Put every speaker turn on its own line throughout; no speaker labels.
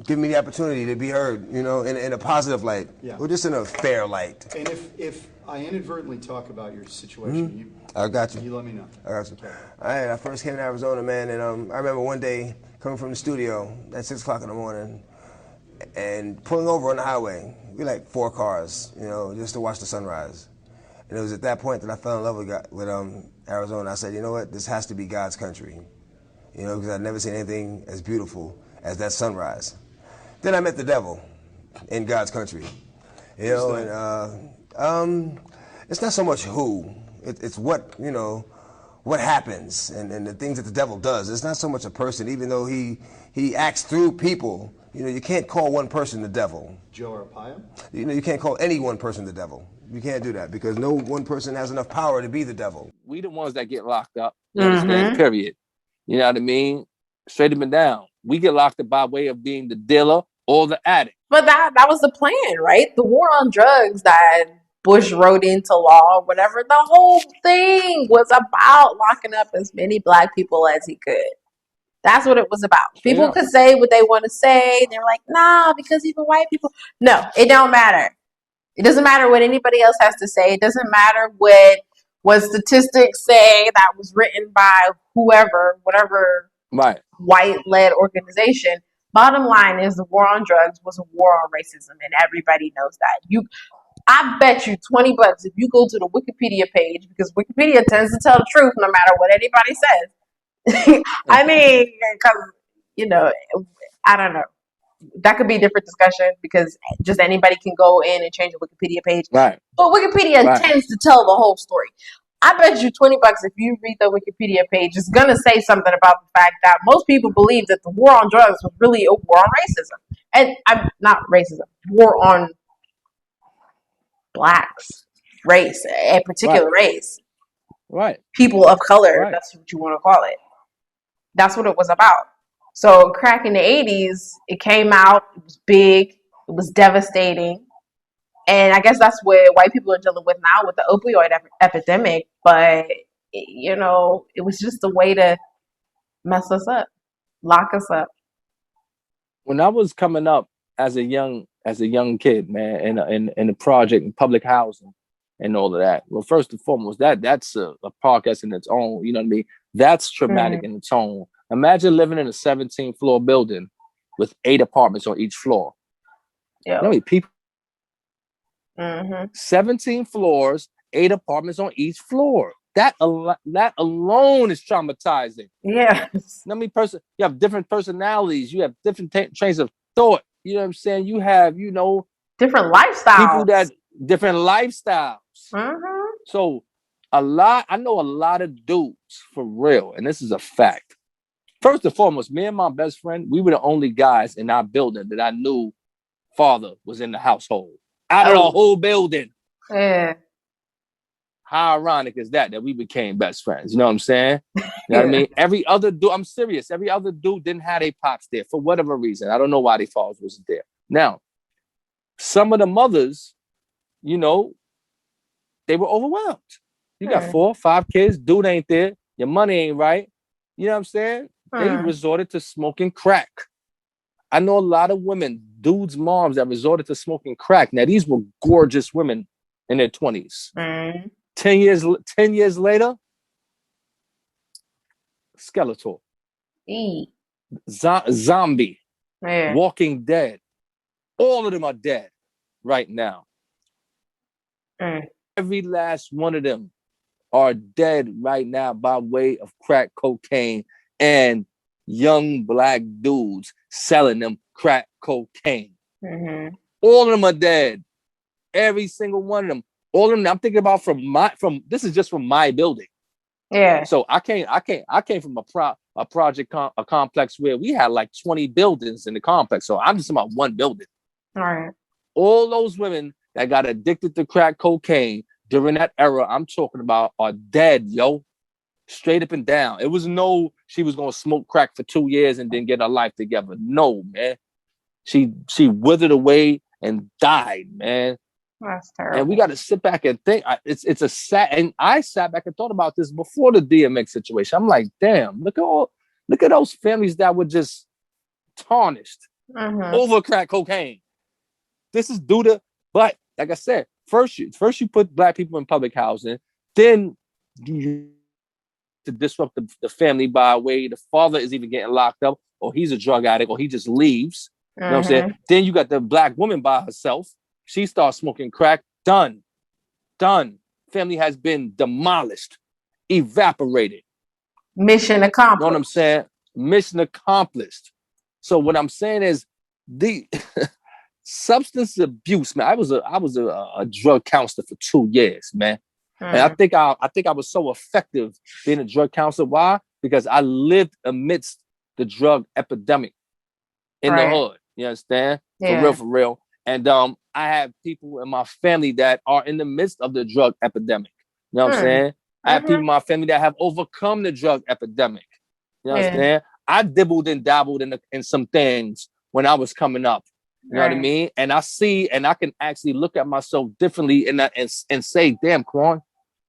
giving me the opportunity to be heard, you know, in a positive light, or just in a fair light.
And if I inadvertently talk about your situation,
I got you.
You let me know.
I got you. All right, I first came to Arizona, man, and I remember one day coming from the studio at 6 o'clock in the morning and pulling over on the highway. We like 4 cars, you know, just to watch the sunrise. And it was at that point that I fell in love with Arizona. I said, you know what, this has to be God's country, you know, because I'd never seen anything as beautiful as that sunrise. Then I met the devil in God's country, you know, and it's not so much who, it's what, you know, what happens and the things that the devil does. It's not so much a person, even though he acts through people. You know, you can't call one person the devil.
Joe Arpaio?
You know, you can't call any one person the devil. You can't do that because no one person has enough power to be the devil.
We the ones that get locked up. You understand? Period. You know what I mean? Straight up and down. We get locked up by way of being the dealer or the addict.
But that was the plan, right? The war on drugs that Bush wrote into law, or whatever. The whole thing was about locking up as many black people as he could. That's what it was about. People could say what they want to say. They're like, nah, because even white people. No, it don't matter. It doesn't matter what anybody else has to say. It doesn't matter what statistics say that was written by whoever, whatever white-led organization. Bottom line is the war on drugs was a war on racism, and everybody knows that. I bet you $20 if you go to the Wikipedia page, because Wikipedia tends to tell the truth no matter what anybody says. I mean, because, you know, I don't know. That could be a different discussion because just anybody can go in and change the Wikipedia page.
Right.
But Wikipedia tends to tell the whole story. I bet you $20 if you read the Wikipedia page, it's going to say something about the fact that most people believe that the war on drugs was really a war on racism. And I'm not racism, war on blacks, race, a particular race.
Right.
People of color, that's what you want to call it. That's what it was about. So crack in the 80s, it came out, it was big, it was devastating. And I guess that's what white people are dealing with now with the opioid epidemic. But, you know, it was just a way to mess us up, lock us up.
When I was coming up as a young kid, man, in the project and public housing and all of that. Well, first and foremost, that's a podcast in its own, you know what I mean? That's traumatic in its own. Imagine living in a 17th floor building with 8 apartments on each floor.
Yeah.
You know how many people? 17 floors, 8 apartments on each floor. That alone is traumatizing.
Yes.
I mean, you have different personalities. You have different trains of thought. You know what I'm saying? You have, you know,
different lifestyles.
People that different lifestyles. So I know a lot of dudes for real, and this is a fact. First and foremost, me and my best friend, we were the only guys in our building that I knew father was in the household. Out of the whole building.
Yeah.
How ironic is that we became best friends? You know what I'm saying? You know what I mean? Every other dude, I'm serious. Every other dude didn't have their pops there for whatever reason. I don't know why their fathers wasn't there. Now, some of the mothers, you know, they were overwhelmed. You got 4 or 5 kids, dude ain't there, your money ain't right. You know what I'm saying? They resorted to smoking crack. I know a lot of women, dudes' moms that resorted to smoking crack. Now, these were gorgeous women in their 20s. 10 years later, Skeletor. Zombie. Walking Dead. All of them are dead right now. Every last one of them are dead right now by way of crack cocaine and young black dudes selling them crack cocaine. All of them are dead. Every single one of them. All of them. I'm thinking about this is just from my building.
Yeah.
So I came from a project a complex where we had like 20 buildings in the complex. So I'm just about one building.
All right.
All those women that got addicted to crack cocaine during that era I'm talking about are dead, yo. Straight up and down. It was no, she was gonna smoke crack for 2 years and then get her life together. No, man. She withered away and died, man.
That's terrible.
And we got to sit back and think. It's a sad. And I sat back and thought about this before the DMX situation. I'm like, damn, look at those families that were just tarnished. over crack cocaine. This is due to, but like I said, first you put black people in public housing, then you to disrupt the family by way the father is even getting locked up, or he's a drug addict, or he just leaves. You know what I'm saying? Then you got the black woman by herself. She starts smoking crack. Done. Family has been demolished, evaporated.
Mission accomplished.
You know what I'm saying? Mission accomplished. So what I'm saying is the substance abuse, man. I was a drug counselor for 2 years, man. And I think I was so effective being a drug counselor. Why? Because I lived amidst the drug epidemic in the hood. You understand? For real. And I have people in my family that are in the midst of the drug epidemic. You know what I'm saying? I have people in my family that have overcome the drug epidemic. You know what I'm saying? I dibbled and dabbled in some things when I was coming up. You know what I mean? And I see, and I can actually look at myself differently and say, damn, Quan,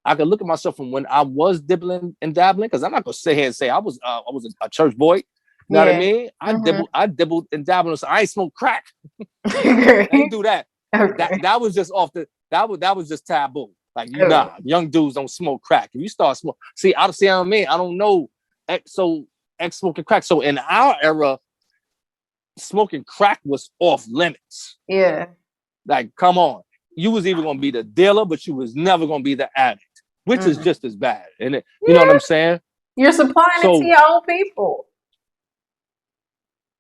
I can look at myself from when I was dibbling and dabbling, because I'm not gonna sit here and say I was a church boy. You know what I mean? I dibbled and dabbled. So I ain't smoke crack. I ain't do that. That was just that was just taboo. Like, young dudes don't smoke crack. If you start smoking, see what I mean? I don't know. Ex smoking crack. So in our era, smoking crack was off limits.
Yeah.
Like, come on. You was even gonna be the dealer, but you was never gonna be the addict, which is just as bad. And you know what I'm saying?
You're supplying it to your own people.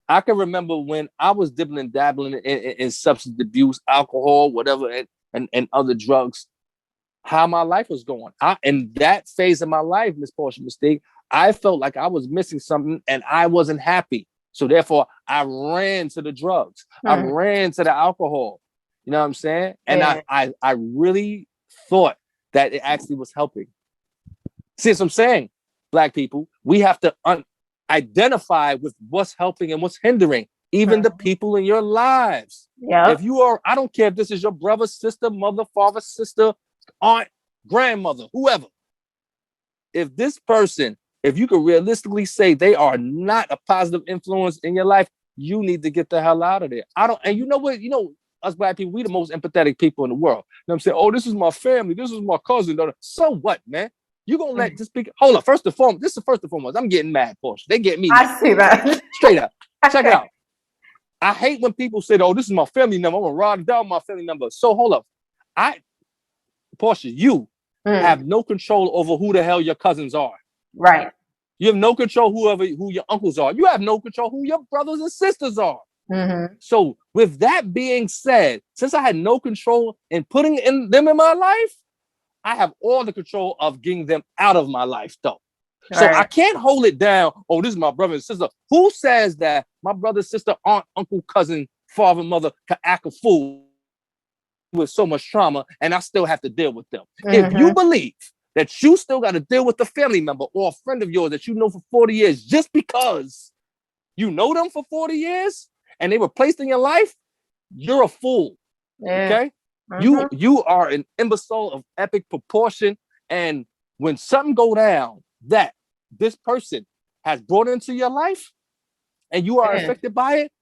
I can remember when I was dibbling and dabbling in substance abuse, alcohol, whatever, and other drugs, how my life was going. In that phase of my life, Miss Portia Mystique, I felt like I was missing something and I wasn't happy. So therefore, I ran to the drugs. I ran to the alcohol. You know what I'm saying? And I really thought that it actually was helping. See what I'm saying? Black people, we have to identify with what's helping and what's hindering, even the people in your lives.
Yeah.
If you are, I don't care if this is your brother, sister, mother, father, sister, aunt, grandmother, whoever. If this person, if you could realistically say they are not a positive influence in your life, you need to get the hell out of there. And you know what? You know, us black people, we the most empathetic people in the world. You know what I'm saying? Oh, this is my family. This is my cousin. So what, man? You gonna let this big hold up? First and foremost, I'm getting mad, Portia. They get me.
I see that.
Straight up. Check it out. I hate when people say, "Oh, this is my family number. I'm gonna ride down my family number." So hold up, Portia, you have no control over who the hell your cousins are.
Right.
You have no control who your uncles are. You have no control who your brothers and sisters are. So with that being said, since I had no control in putting them in my life, I have all the control of getting them out of my life, though. So I can't hold it down. Oh, this is my brother and sister. Who says that my brother, sister, aunt, uncle, cousin, father, mother can act a fool with so much trauma and I still have to deal with them? If you believe that you still got to deal with a family member or a friend of yours that you know for 40 years just because you know them for 40 years and they were placed in your life, you're a fool. Okay? You are an imbecile of epic proportion. And when something go down that this person has brought into your life and you are affected by it,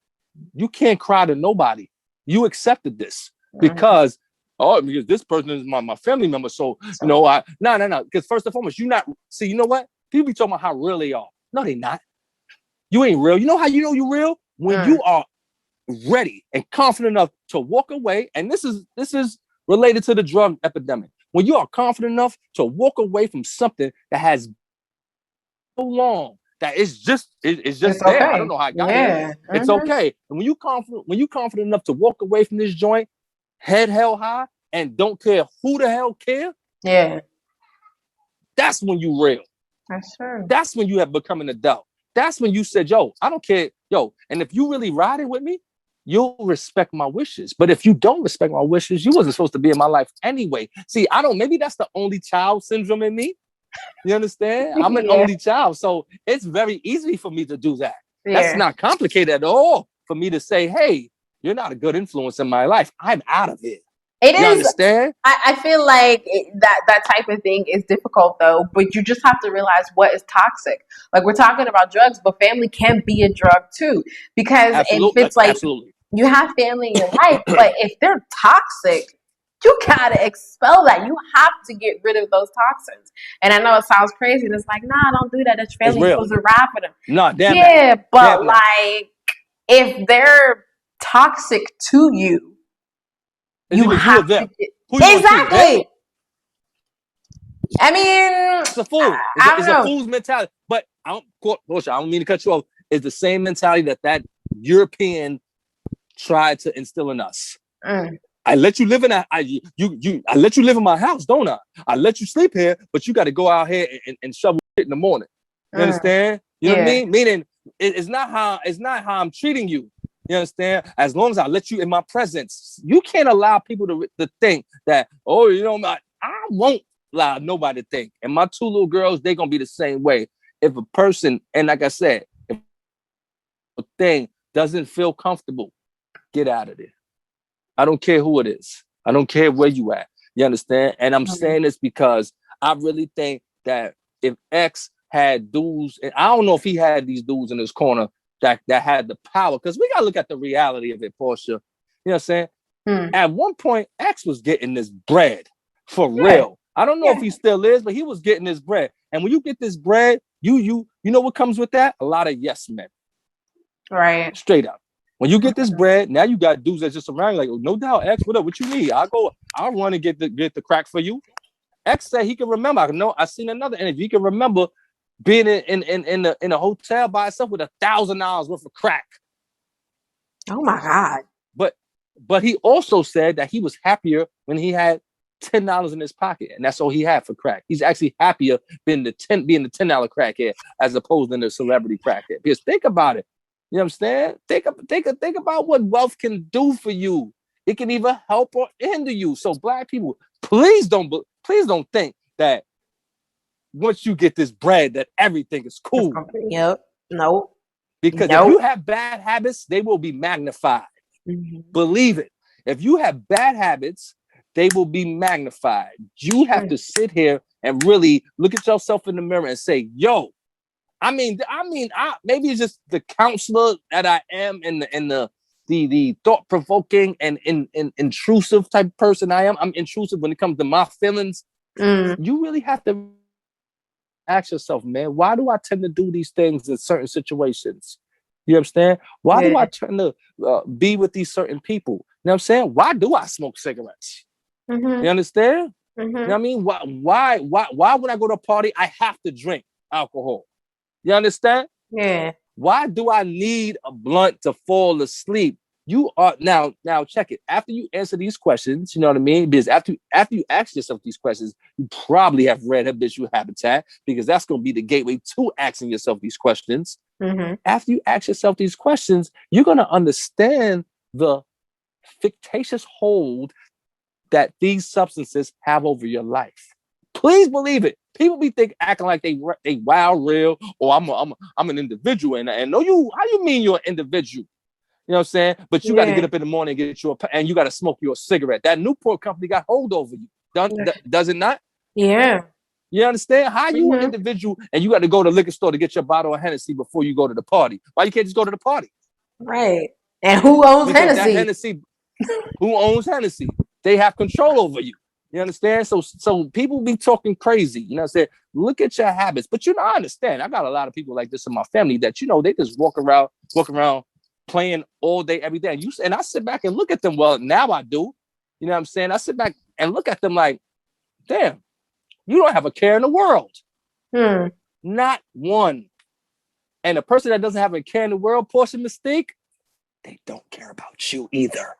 you can't cry to nobody. You accepted this because this person is my family member. So, you know, no. Because first and foremost, you know what? People be talking about how real they are. No, they not. You ain't real. You know how you know you real? When you are ready and confident enough to walk away, and this is related to the drug epidemic. When you are confident enough to walk away from something that has so long that it's just there. Okay. I don't know how I got here. It's okay. And when you confident enough to walk away from this joint, head held high, and don't care who the hell care.
Yeah.
That's when you real.
That's true.
That's when you have become an adult. That's when you said, yo, I don't care. Yo, and if you really riding with me, you'll respect my wishes. But if you don't respect my wishes, you wasn't supposed to be in my life anyway. See, maybe that's the only child syndrome in me. You understand? I'm an only child. So it's very easy for me to do that. That's not complicated at all for me to say, hey, you're not a good influence in my life. I'm out of here.
It
You
is.
understand?
I feel like that type of thing is difficult though, but you just have to realize what is toxic. Like we're talking about drugs, but family can be a drug too. Because if
Absolutely.
it's like
Absolutely.
you have family in your life, but if they're toxic, you gotta expel that. You have to get rid of those toxins. And I know it sounds crazy. And it's like, nah, don't do that. That's your
It's
family. You're
real.
supposed to ride for them.
No, damn that.
Yeah, but
Damn that.
like if they're toxic to you,
It's
you
either you or
have to
them.
get
Who you gonna choose? Them?
exactly. I mean,
It's a fool.
I don't
It's a
know.
fool's mentality. But I don't mean to cut you off. It's the same mentality that European tried to instill in us. I let you live in I let you live in my house, don't I? I let you sleep here, but you got to go out here and shovel shit in the morning. You understand? You know what I mean? Meaning it's not how I'm treating you. You understand? As long as I let you in my presence, you can't allow people to think that, oh, you know, I won't allow nobody to think. And my two little girls, they're gonna be the same way. If a person, and like I said, if a thing doesn't feel comfortable, get out of there. I don't care who it is. I don't care where you at. You understand? And I'm saying this because I really think that if X had dudes, and I don't know if he had these dudes in his corner that had the power, because we gotta look at the reality of it, Portia. You know what I'm saying? At one point, X was getting this bread for real. I don't know if he still is, but he was getting this bread. And when you get this bread, you know what comes with that? A lot of yes men.
Right.
Straight up. When you get this bread, now you got dudes that just around like, oh, no doubt, X, what up? What you need? I'll run and get the crack for you. X said he can remember. I seen another interview. He can remember being in a hotel by himself with $1,000 worth of crack.
Oh my God.
But he also said that he was happier when he had $10 in his pocket, and that's all he had for crack. He's actually happier being the $10 crackhead as opposed to the celebrity crackhead. Because think about it. You understand? Think about what wealth can do for you. It can either help or hinder you. So black people, please don't think that once you get this bread that everything is cool.
Yep. Nope.
Because if you have bad habits, they will be magnified. Believe it. If you have bad habits, they will be magnified. You have to sit here and really look at yourself in the mirror and say, yo, I mean, maybe it's just the counselor that I am and the thought-provoking and intrusive type of person I am. I'm intrusive when it comes to my feelings. You really have to ask yourself, man, why do I tend to do these things in certain situations? You understand? Why do I tend to be with these certain people? You know what I'm saying? Why do I smoke cigarettes? You understand? You know what I mean? Why when I go to a party, I have to drink alcohol? You understand?
Yeah.
Why do I need a blunt to fall asleep? You are now check it. After you answer these questions, you know what I mean? Because after you ask yourself these questions, you probably have read Habitual Habitat, because that's going to be the gateway to asking yourself these questions. After you ask yourself these questions, you're going to understand the fictitious hold that these substances have over your life. Please believe it. People be acting like they wild real, or I'm an individual, and no, how you mean you're an individual? You know what I'm saying? But you got to get up in the morning and get you and you got to smoke your cigarette. That Newport company got hold over you. Does it not?
Yeah.
You understand? How you an individual and you got to go to the liquor store to get your bottle of Hennessy before you go to the party? Why you can't just go to the party?
Right. And who owns
Because
Hennessy?
that Hennessy, who owns Hennessy? They have control over you. You understand? So people be talking crazy. You know what I'm saying? Look at your habits. But I understand. I got a lot of people like this in my family that, they just walk around playing all day, every day. And I sit back and look at them. Well, now I do. You know what I'm saying? I sit back and look at them like, damn, you don't have a care in the world. Not one. And a person that doesn't have a care in the world, Portia Mystique, they don't care about you either.